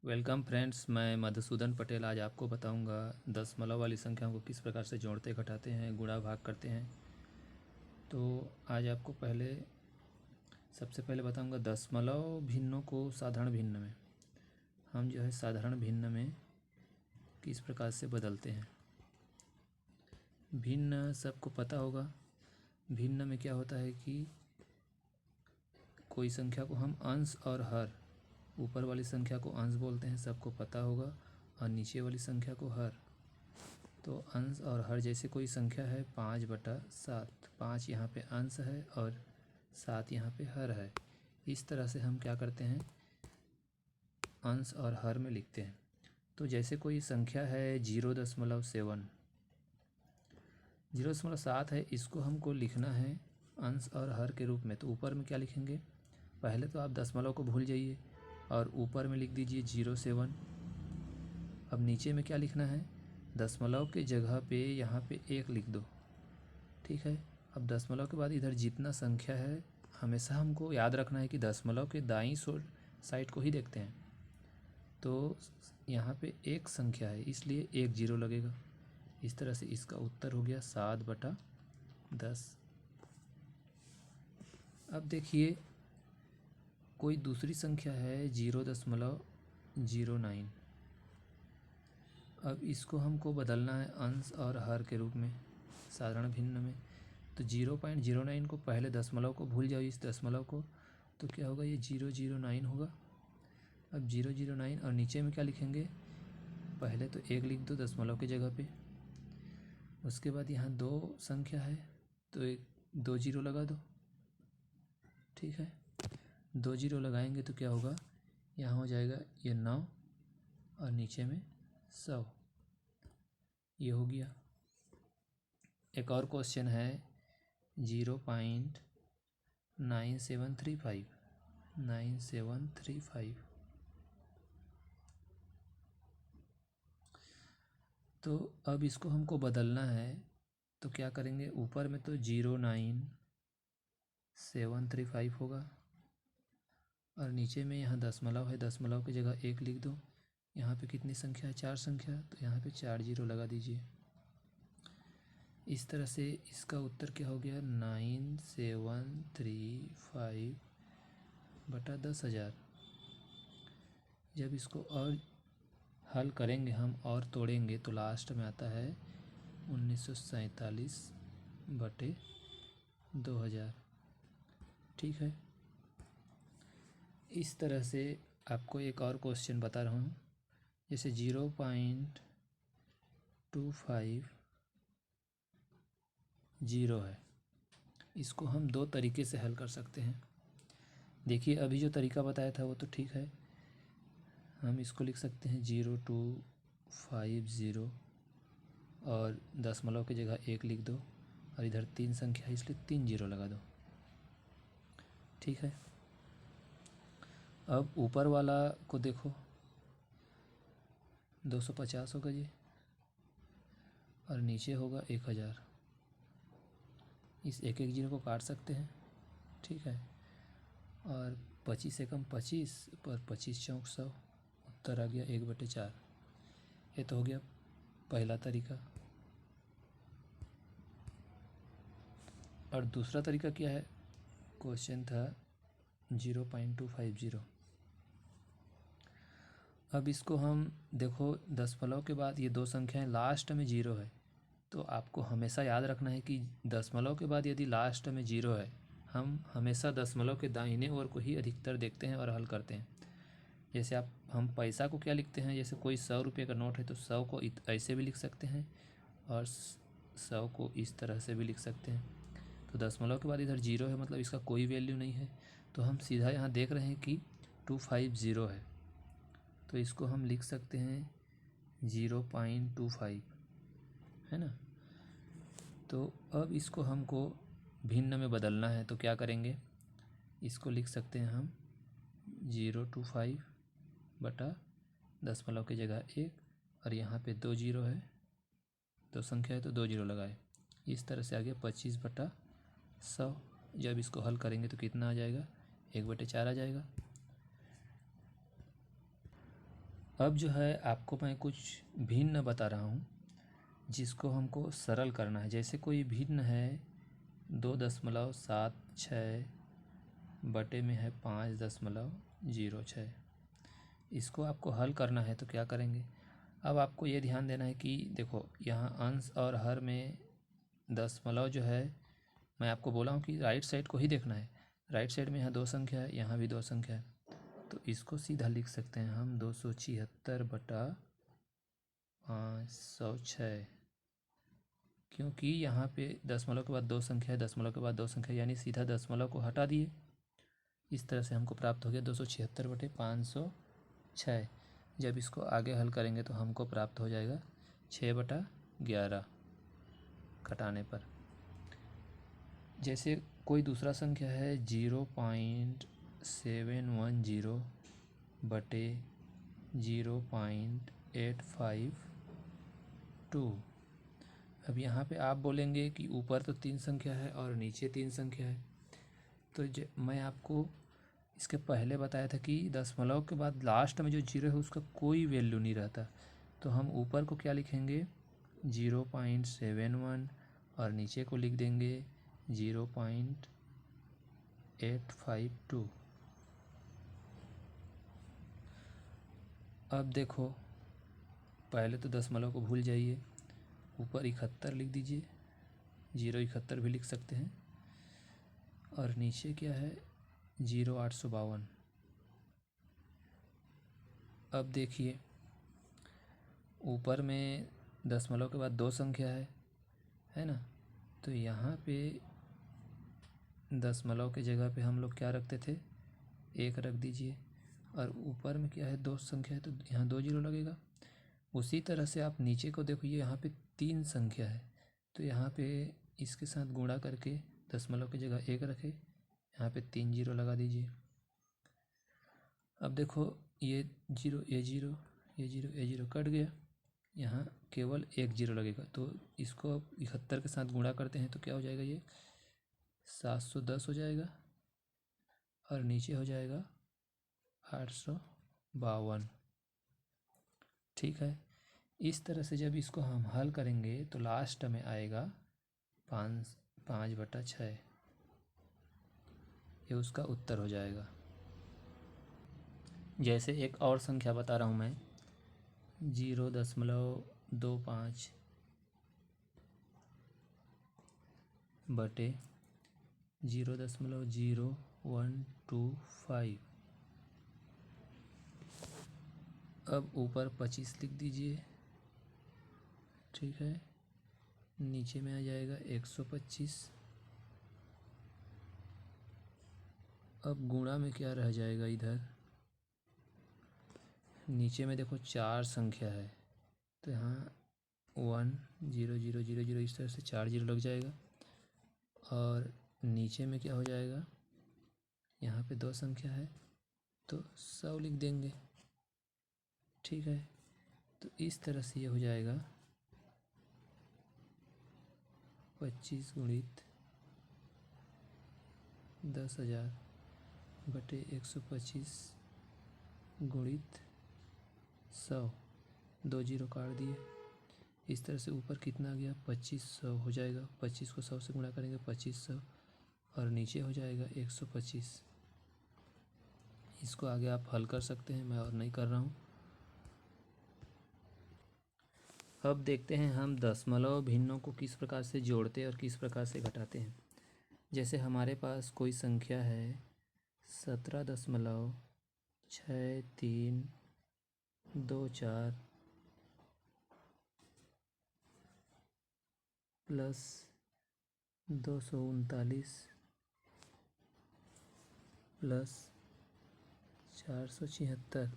Welcome friends, मैं मधुसूदन पटेल आज आपको बताऊंगा दशमलव वाली संख्याओं को किस प्रकार से जोड़ते घटाते हैं, गुणा भाग करते हैं। तो आज आपको सबसे पहले बताऊंगा दशमलव भिन्नों को साधारण भिन्न में हम जो है साधारण भिन्न में किस प्रकार से बदलते हैं। भिन्न सबको पता होगा। भिन्न में क्या होता है कि कोई संख्या को हम अंश और हर, ऊपर वाली संख्या को अंश बोलते हैं, सबको पता होगा, और नीचे वाली संख्या को हर। तो अंश और हर, जैसे कोई संख्या है 5/7, 5 यहाँ पे अंश है और 7 यहाँ पे हर है। इस तरह से हम क्या करते हैं, अंश और हर में लिखते हैं। तो जैसे कोई संख्या है 0.7, 0.7 है, इसको हमको लिखना है अंश और हर के रूप में। तो ऊपर में क्या लिखेंगे, पहले तो आप दशमलव को भूल जाइए और ऊपर में लिख दीजिए 0.7। अब नीचे में क्या लिखना है, दशमलव के जगह पे यहाँ पे 1 लिख दो, ठीक है। अब दशमलव के बाद इधर जितना संख्या है, हमेशा हमको याद रखना है कि दशमलव के दाईं साइड को ही देखते हैं। तो यहाँ पे एक संख्या है, इसलिए 1 0 लगेगा। इस तरह से इसका उत्तर हो गया 7/10। अब देखिए कोई दूसरी संख्या है 0.09। अब इसको हमको बदलना है अंश और हर के रूप में साधारण भिन्न में। तो 0.09 को पहले दशमलव को भूल जाओ, इस दशमलव को, तो क्या होगा, ये 009 होगा। अब 009 और नीचे में क्या लिखेंगे, पहले तो 1 लिख दो दशमलव की जगह पे। उसके बाद यहाँ 2 संख्या है तो 2 0 लगा दो, ठीक है। 2 0 लगाएंगे तो क्या होगा, यहाँ हो जाएगा ये 9 और नीचे में 100। ये हो गया। एक और क्वेश्चन है 0.9735। तो अब इसको हमको बदलना है, तो क्या करेंगे, ऊपर में तो 0.9735 होगा और नीचे में यहाँ दशमलव है, दशमलव की जगह 1 लिख दो। यहाँ पे कितनी संख्या है, 4 संख्या, तो यहाँ पे 4 0 लगा दीजिए। इस तरह से इसका उत्तर क्या हो गया, 9735/10,000। जब इसको और हल करेंगे हम और तोड़ेंगे तो लास्ट में आता है 1947/2000, ठीक है। इस तरह से आपको एक और क्वेश्चन बता रहा हूँ, जैसे 0.250 है, इसको हम 2 तरीके से हल कर सकते हैं। देखिए अभी जो तरीका बताया था वो तो ठीक है, हम इसको लिख सकते हैं 0.250 और दशमलव की जगह 1 लिख दो और इधर 3 संख्या है इसलिए 3 0 लगा दो, ठीक है। अब ऊपर वाला को देखो, 250 होगा ये और नीचे होगा 1000। इस 1 1 0 को काट सकते हैं, ठीक है। और 25 से कम 25 पर 25 चौक 100, उत्तर आ गया 1/4। ये तो हो गया पहला तरीका। और दूसरा तरीका क्या है, क्वेश्चन था 0.250। अब इसको हम देखो, दशमलव के बाद ये 2 संख्याएं लास्ट में 0 है, तो आपको हमेशा याद रखना है कि दशमलव के बाद यदि लास्ट में 0 है, हम हमेशा दशमलव के दाहिने ओर को ही अधिकतर देखते हैं और हल करते हैं। जैसे हम पैसा को क्या लिखते हैं, जैसे कोई 100 रुपये का नोट है तो 100 को ऐसे भी लिख सकते हैं और 100 को इस तरह से भी लिख सकते हैं। तो दशमलव के बाद इधर 0 है, मतलब इसका कोई वैल्यू नहीं है, तो हम सीधा यहाँ देख रहे हैं कि 250 है, तो इसको हम लिख सकते हैं 0.25, है ना। तो अब इसको हमको भिन्न में बदलना है, तो क्या करेंगे, इसको लिख सकते हैं हम 0.25/दशमलव की जगह 1 और यहाँ पे 2 0 है, 2 संख्या है तो 2 0 लगाए। इस तरह से आ गया 25/100। जब इसको हल करेंगे तो कितना आ जाएगा, 1/4 आ जाएगा। अब जो है आपको मैं कुछ भिन्न बता रहा हूँ जिसको हमको सरल करना है। जैसे कोई भिन्न है 2.76 बटे में है 5.06, इसको आपको हल करना है तो क्या करेंगे। अब आपको ये ध्यान देना है कि देखो यहाँ अंश और हर में दशमलव जो है, मैं आपको बोला हूँ कि राइट साइड को ही देखना है। राइट साइड में यहाँ 2 संख्या है, यहाँ भी 2 संख्या है, तो इसको सीधा लिख सकते हैं हम 276/506, क्योंकि यहाँ पे दशमलव के बाद 2 संख्या है, दशमलव के बाद 2 संख्या, यानी सीधा दशमलव को हटा दिए। इस तरह से हमको प्राप्त हो गया 276/506। जब इसको आगे हल करेंगे तो हमको प्राप्त हो जाएगा 6/11 घटाने पर। जैसे कोई दूसरा संख्या है 0.710 बटे 0.852। अब यहाँ पे आप बोलेंगे कि ऊपर तो 3 संख्या है और नीचे 3 संख्या है, तो मैं आपको इसके पहले बताया था कि दशमलव के बाद लास्ट में जो 0 है उसका कोई वैल्यू नहीं रहता। तो हम ऊपर को क्या लिखेंगे 0.71 और नीचे को लिख देंगे 0.852। अब देखो पहले तो दशमलव को भूल जाइए, ऊपर 71 लिख दीजिए, 071 भी लिख सकते हैं, और नीचे क्या है 0.852। अब देखिए ऊपर में दशमलव के बाद 2 संख्या है ना, तो यहाँ पे दशमलव के जगह पे हम लोग क्या रखते थे 1 रख दीजिए, और ऊपर में क्या है 2 संख्या है तो यहाँ 2 जीरो लगेगा। उसी तरह से आप नीचे को देखिए, यहाँ पे 3 संख्या है तो यहाँ पे इसके साथ गुणा करके दशमलव की जगह 1 रखे, यहाँ पे 3 जीरो लगा दीजिए। अब देखो ये जीरो ये जीरो ये जीरो ये जीरो कट गया, यहाँ केवल 1 जीरो लगेगा, तो इसको अब 71 के साथ गुणा करते हैं तो क्या हो जाएगा, ये 710 हो जाएगा, और नीचे हो जाएगा 852। ठीक है, इस तरह से जब इसको हम हल करेंगे तो लास्ट में आएगा 5/6, ये उसका उत्तर हो जाएगा। जैसे एक और संख्या बता रहा हूँ मैं 0.25 बटे 0.0125। अब ऊपर 25 लिख दीजिए, ठीक है, नीचे में आ जाएगा 125। अब गुणा में क्या रह जाएगा, इधर नीचे में देखो 4 संख्या है तो यहाँ 1 0 0 0 0 इस तरह से 4 जीरो लग जाएगा, और नीचे में क्या हो जाएगा, यहाँ पे 2 संख्या है तो 100 लिख देंगे। ठीक है, तो इस तरह से ये हो जाएगा 25 गुणित 10,000 बटे 125 गुणित 100, 2 जीरो काट दिए। इस तरह से ऊपर कितना आ गया 2500 हो जाएगा, 25 को 100 से गुणा करेंगे 2500, और नीचे हो जाएगा 125। इसको आगे आप हल कर सकते हैं, मैं और नहीं कर रहा हूँ। अब देखते हैं हम दशमलव भिन्नों को किस प्रकार से जोड़ते और किस प्रकार से घटाते हैं। जैसे हमारे पास कोई संख्या है 17.6324 प्लस 239 प्लस 476,